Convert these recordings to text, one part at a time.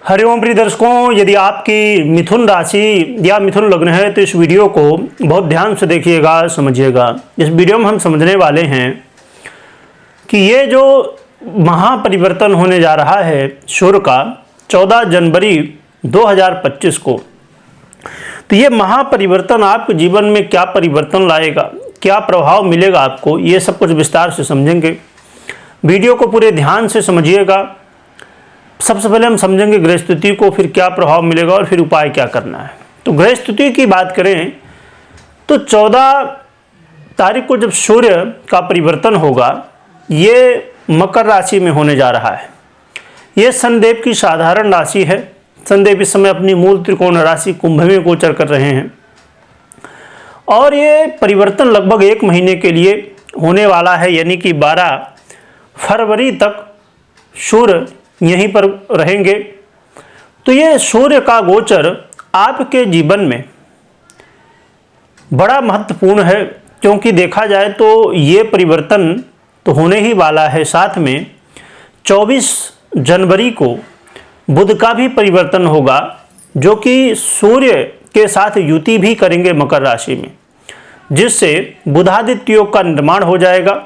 हरिओम प्रिय दर्शकों, यदि आपकी मिथुन राशि या मिथुन लग्न है तो इस वीडियो को बहुत ध्यान से देखिएगा, समझिएगा। इस वीडियो में हम समझने वाले हैं कि ये जो महापरिवर्तन होने जा रहा है सूर्य का 14 जनवरी 2025 को, तो ये महापरिवर्तन आपके जीवन में क्या परिवर्तन लाएगा, क्या प्रभाव मिलेगा आपको, ये सब कुछ विस्तार से समझेंगे। वीडियो को पूरे ध्यान से समझिएगा। सबसे पहले हम समझेंगे ग्रह स्थिति को, फिर क्या प्रभाव मिलेगा और फिर उपाय क्या करना है। तो ग्रह स्थिति की बात करें तो 14 तारीख को जब सूर्य का परिवर्तन होगा, ये मकर राशि में होने जा रहा है। ये शनिदेव की साधारण राशि है। शनिदेव इस समय अपनी मूल त्रिकोण राशि कुंभ में गोचर कर रहे हैं और ये परिवर्तन लगभग 1 महीने के लिए होने वाला है, यानी कि 12 फरवरी तक सूर्य यहीं पर रहेंगे। तो ये सूर्य का गोचर आपके जीवन में बड़ा महत्वपूर्ण है, क्योंकि देखा जाए तो ये परिवर्तन तो होने ही वाला है। साथ में 24 जनवरी को बुध का भी परिवर्तन होगा, जो कि सूर्य के साथ युति भी करेंगे मकर राशि में, जिससे बुधादित्य योग का निर्माण हो जाएगा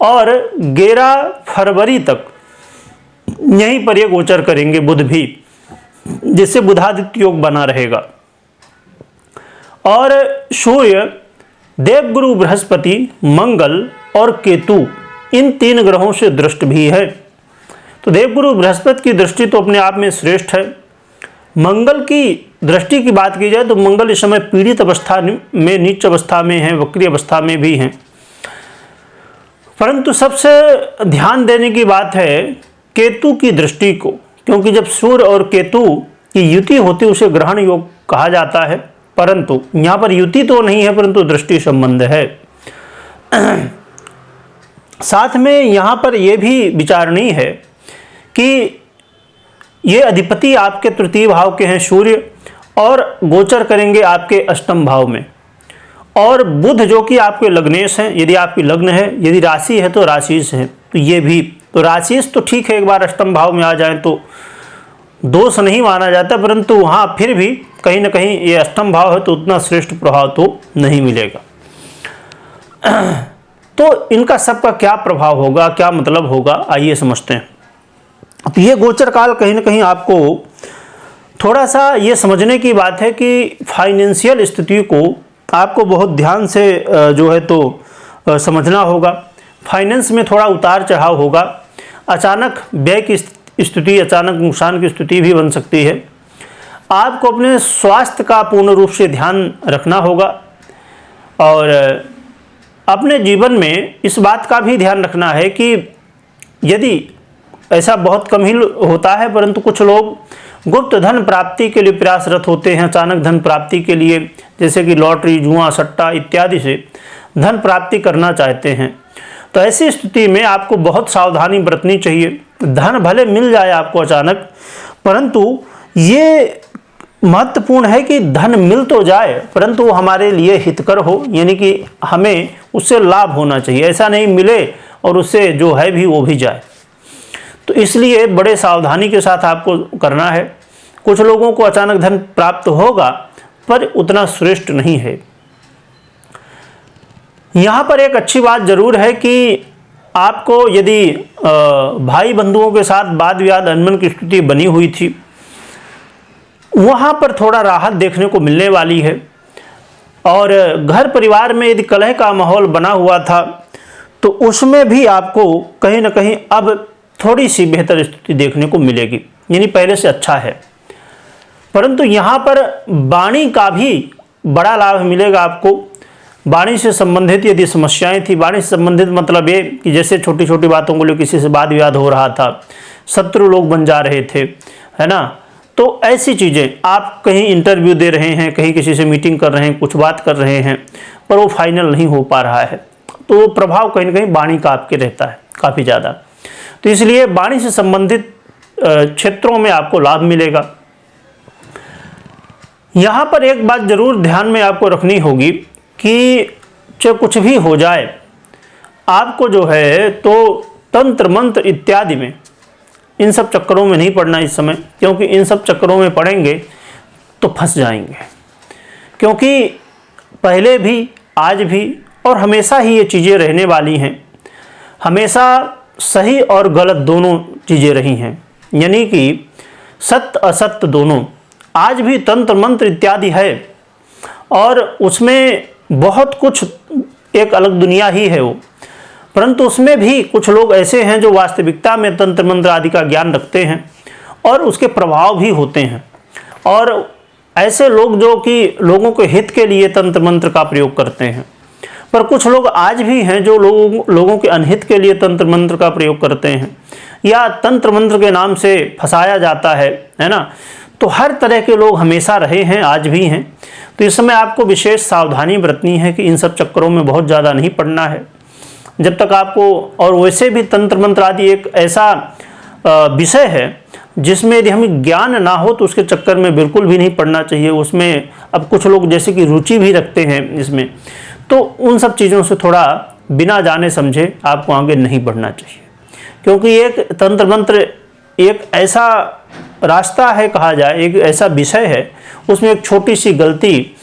और 11 फरवरी तक यहीं पर ये गोचर करेंगे बुध भी, जिससे बुधादित्य योग बना रहेगा। और सूर्य, देवगुरु बृहस्पति, मंगल और केतु, इन 3 ग्रहों से दृष्ट भी है। तो देवगुरु बृहस्पति की दृष्टि तो अपने आप में श्रेष्ठ है। मंगल की दृष्टि की बात की जाए तो मंगल इस समय पीड़ित अवस्था में, नीच अवस्था में है, वक्री अवस्था में भी हैं। परंतु सबसे ध्यान देने की बात है केतु की दृष्टि को, क्योंकि जब सूर्य और केतु की युति होती है उसे ग्रहण योग कहा जाता है। परंतु यहाँ पर युति तो नहीं है, परंतु दृष्टि संबंध है। साथ में यहाँ पर यह भी विचारणीय है कि ये अधिपति आपके तृतीय भाव के हैं सूर्य, और गोचर करेंगे आपके अष्टम भाव में। और बुध जो कि आपके लग्नेश हैं, यदि आपकी लग्न है, यदि राशि है तो राशिश है, तो ये भी तो राशिश तो ठीक है, एक बार अष्टम भाव में आ जाए तो दोष नहीं माना जाता, परंतु वहाँ फिर भी कहीं ना कहीं ये अष्टम भाव है तो उतना श्रेष्ठ प्रभाव तो नहीं मिलेगा। तो इनका सबका क्या प्रभाव होगा, क्या मतलब होगा, आइए समझते हैं। तो ये गोचर काल कहीं ना कहीं आपको थोड़ा सा ये समझने की बात है कि फाइनेंशियल स्थिति को आपको बहुत ध्यान से जो है तो समझना होगा। फाइनेंस में थोड़ा उतार चढ़ाव होगा, अचानक व्यय की स्थिति, अचानक नुकसान की स्थिति भी बन सकती है। आपको अपने स्वास्थ्य का पूर्ण रूप से ध्यान रखना होगा और अपने जीवन में इस बात का भी ध्यान रखना है कि यदि ऐसा बहुत कम ही होता है, परंतु कुछ लोग गुप्त धन प्राप्ति के लिए प्रयासरत होते हैं, अचानक धन प्राप्ति के लिए, जैसे कि लॉटरी, जुआ, सट्टा इत्यादि से धन प्राप्ति करना चाहते हैं। तो ऐसी स्थिति में आपको बहुत सावधानी बरतनी चाहिए। धन भले मिल जाए आपको अचानक, परंतु ये महत्वपूर्ण है कि धन मिल तो जाए परंतु वो हमारे लिए हितकर हो, यानी कि हमें उससे लाभ होना चाहिए। ऐसा नहीं मिले और उससे जो है भी वो भी जाए। तो इसलिए बड़े सावधानी के साथ आपको करना है। कुछ लोगों को अचानक धन प्राप्त होगा पर उतना श्रेष्ठ नहीं है। यहाँ पर एक अच्छी बात जरूर है कि आपको यदि भाई बंधुओं के साथ वाद विवाद, अनबन की स्थिति बनी हुई थी, वहाँ पर थोड़ा राहत देखने को मिलने वाली है। और घर परिवार में यदि कलह का माहौल बना हुआ था तो उसमें भी आपको कहीं ना कहीं अब थोड़ी सी बेहतर स्थिति देखने को मिलेगी, यानी पहले से अच्छा है। परंतु यहाँ पर वाणी का भी बड़ा लाभ मिलेगा आपको। वाणी से संबंधित यदि समस्याएं थी, वाणी से संबंधित मतलब ये कि जैसे छोटी छोटी बातों को लेकर किसी से वाद विवाद हो रहा था, शत्रु लोग बन जा रहे थे, है ना, तो ऐसी चीज़ें, आप कहीं इंटरव्यू दे रहे हैं, कहीं किसी से मीटिंग कर रहे हैं, कुछ बात कर रहे हैं, पर वो फाइनल नहीं हो पा रहा है, तो प्रभाव कहीं ना कहीं वाणी का आपके रहता है काफ़ी ज़्यादा। तो इसलिए वाणी से संबंधित क्षेत्रों में आपको लाभ मिलेगा। यहाँ पर एक बात जरूर ध्यान में आपको रखनी होगी कि चाहे कुछ भी हो जाए, आपको जो है तो तंत्र मंत्र इत्यादि में इन सब चक्करों में नहीं पड़ना इस समय, क्योंकि इन सब चक्करों में पड़ेंगे तो फंस जाएंगे। क्योंकि पहले भी, आज भी और हमेशा ही ये चीज़ें रहने वाली हैं। हमेशा सही और गलत दोनों चीज़ें रही हैं, यानी कि सत्य असत्य दोनों। आज भी तंत्र मंत्र इत्यादि है और उसमें बहुत कुछ एक अलग दुनिया ही है वो, परंतु उसमें भी कुछ लोग ऐसे हैं जो वास्तविकता में तंत्र मंत्र आदि का ज्ञान रखते हैं और उसके प्रभाव भी होते हैं। और ऐसे लोग जो कि लोगों के हित के लिए तंत्र मंत्र का प्रयोग करते हैं। पर कुछ लोग आज भी हैं जो लोगों के अनहित के लिए तंत्र मंत्र का प्रयोग करते हैं, या तंत्र मंत्र के नाम से फंसाया जाता है ना। तो हर तरह के लोग हमेशा रहे हैं, आज भी हैं। तो इस समय आपको विशेष सावधानी बरतनी है कि इन सब चक्करों में बहुत ज़्यादा नहीं पड़ना है जब तक आपको। और वैसे भी तंत्र मंत्र आदि एक ऐसा विषय है जिसमें यदि हमें ज्ञान ना हो तो उसके चक्कर में बिल्कुल भी नहीं पड़ना चाहिए। उसमें अब कुछ लोग जैसे कि रुचि भी रखते हैं इसमें, तो उन सब चीज़ों से थोड़ा बिना जाने समझे आपको आगे नहीं बढ़ना चाहिए। क्योंकि एक तंत्र मंत्र एक ऐसा रास्ता है, कहा जाए एक ऐसा विषय है, उसमें एक छोटी सी गलती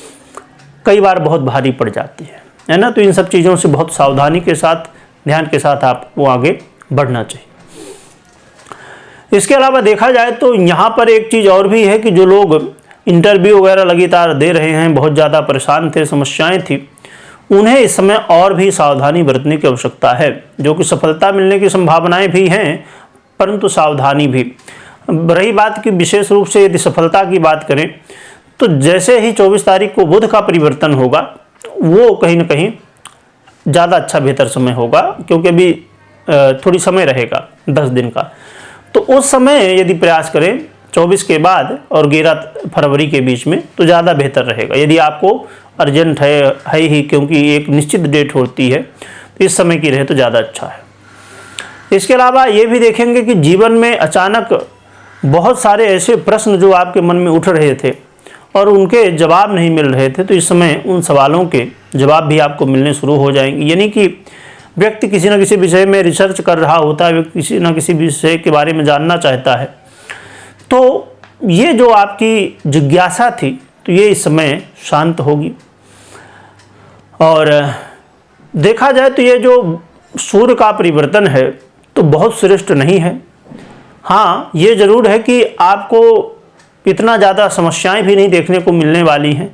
कई बार बहुत भारी पड़ जाती है ना। तो इन सब चीज़ों से बहुत सावधानी के साथ, ध्यान के साथ आपको आगे बढ़ना चाहिए। इसके अलावा देखा जाए तो यहाँ पर एक चीज़ और भी है कि जो लोग इंटरव्यू वगैरह लगातार दे रहे हैं, बहुत ज़्यादा परेशान थे, समस्याएं थी, उन्हें इस समय और भी सावधानी बरतने की आवश्यकता है। जो कि सफलता मिलने की संभावनाएं भी हैं, परंतु सावधानी भी। रही बात की विशेष रूप से यदि सफलता की बात करें तो जैसे ही 24 तारीख को बुध का परिवर्तन होगा, वो कहीं ना कहीं ज़्यादा अच्छा बेहतर समय होगा, क्योंकि अभी थोड़ी समय रहेगा 10 दिन का। तो उस समय यदि प्रयास करें 24 के बाद और 11 फरवरी के बीच में, तो ज़्यादा बेहतर रहेगा। यदि आपको अर्जेंट है ही, क्योंकि एक निश्चित डेट होती है, तो इस समय की रहे तो ज़्यादा अच्छा है। इसके अलावा ये भी देखेंगे कि जीवन में अचानक बहुत सारे ऐसे प्रश्न जो आपके मन में उठ रहे थे और उनके जवाब नहीं मिल रहे थे, तो इस समय उन सवालों के जवाब भी आपको मिलने शुरू हो जाएंगे। यानी कि व्यक्ति किसी न किसी विषय में रिसर्च कर रहा होता है, व्यक्ति किसी न किसी विषय के बारे में जानना चाहता है, तो ये जो आपकी जिज्ञासा थी, तो ये इस समय शांत होगी। और देखा जाए तो ये जो सूर्य का परिवर्तन है तो बहुत श्रेष्ठ नहीं है। हाँ, ये ज़रूर है कि आपको इतना ज़्यादा समस्याएं भी नहीं देखने को मिलने वाली हैं,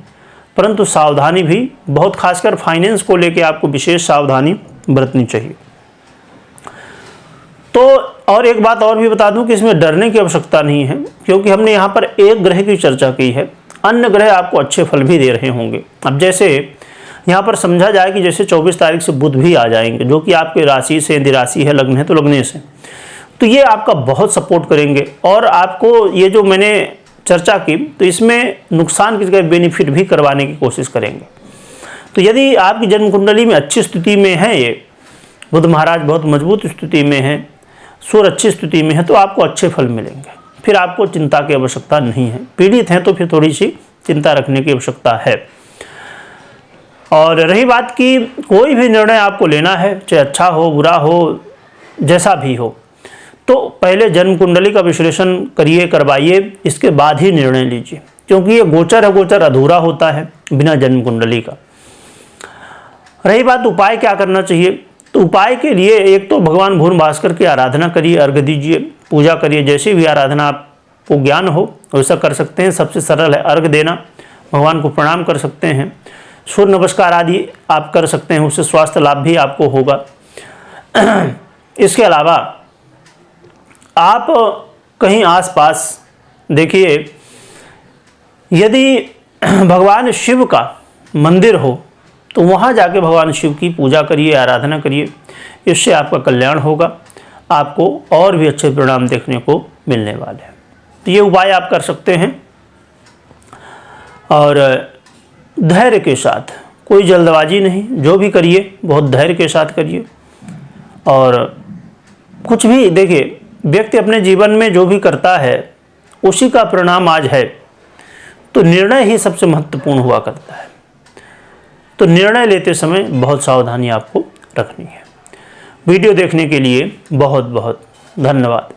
परंतु सावधानी भी बहुत, खासकर फाइनेंस को लेके आपको विशेष सावधानी बरतनी चाहिए। तो और एक बात और भी बता दूं कि इसमें डरने की आवश्यकता नहीं है, क्योंकि हमने यहाँ पर एक ग्रह की चर्चा की है, अन्य ग्रह आपको अच्छे फल भी दे रहे होंगे। अब जैसे यहाँ पर समझा जाए कि जैसे 24 तारीख से बुध भी आ जाएंगे, जो कि आपके राशि से, यदि राशि है, लग्न है तो लगने से, तो ये आपका बहुत सपोर्ट करेंगे। और आपको ये जो मैंने चर्चा की, तो इसमें नुकसान की जगह बेनिफिट भी करवाने की कोशिश करेंगे। तो यदि आपकी जन्म कुंडली में अच्छी स्थिति में है, ये बुध महाराज बहुत मजबूत स्थिति में है, सूर्य अच्छी स्थिति में है, तो आपको अच्छे फल मिलेंगे। फिर आपको चिंता की आवश्यकता नहीं है। पीड़ित हैं तो फिर थोड़ी सी चिंता रखने की आवश्यकता है। और रही बात की कोई भी निर्णय आपको लेना है, चाहे अच्छा हो, बुरा हो, जैसा भी हो, तो पहले जन्म कुंडली का विश्लेषण करिए, करवाइए, इसके बाद ही निर्णय लीजिए। क्योंकि ये गोचर है, गोचर अधूरा होता है बिना जन्म कुंडली का। रही बात उपाय क्या करना चाहिए, तो उपाय के लिए एक तो भगवान भूर्ण भास्कर की आराधना करिए, अर्घ्य दीजिए, पूजा करिए। जैसी भी आराधना आपको ज्ञान हो वैसा कर सकते हैं। सबसे सरल है अर्घ्य देना, भगवान को प्रणाम कर सकते हैं। सूर्य नमस्कार आदि आप कर सकते हैं, उससे स्वास्थ्य लाभ भी आपको होगा। इसके अलावा आप कहीं आसपास देखिए, यदि भगवान शिव का मंदिर हो तो वहाँ जाके भगवान शिव की पूजा करिए, आराधना करिए। इससे आपका कल्याण होगा, आपको और भी अच्छे परिणाम देखने को मिलने वाले हैं। तो ये उपाय आप कर सकते हैं। और धैर्य के साथ, कोई जल्दबाजी नहीं, जो भी करिए बहुत धैर्य के साथ करिए। और कुछ भी देखिए, व्यक्ति अपने जीवन में जो भी करता है उसी का परिणाम आज है, तो निर्णय ही सबसे महत्वपूर्ण हुआ करता है। तो निर्णय लेते समय बहुत सावधानी आपको रखनी है। वीडियो देखने के लिए बहुत बहुत धन्यवाद।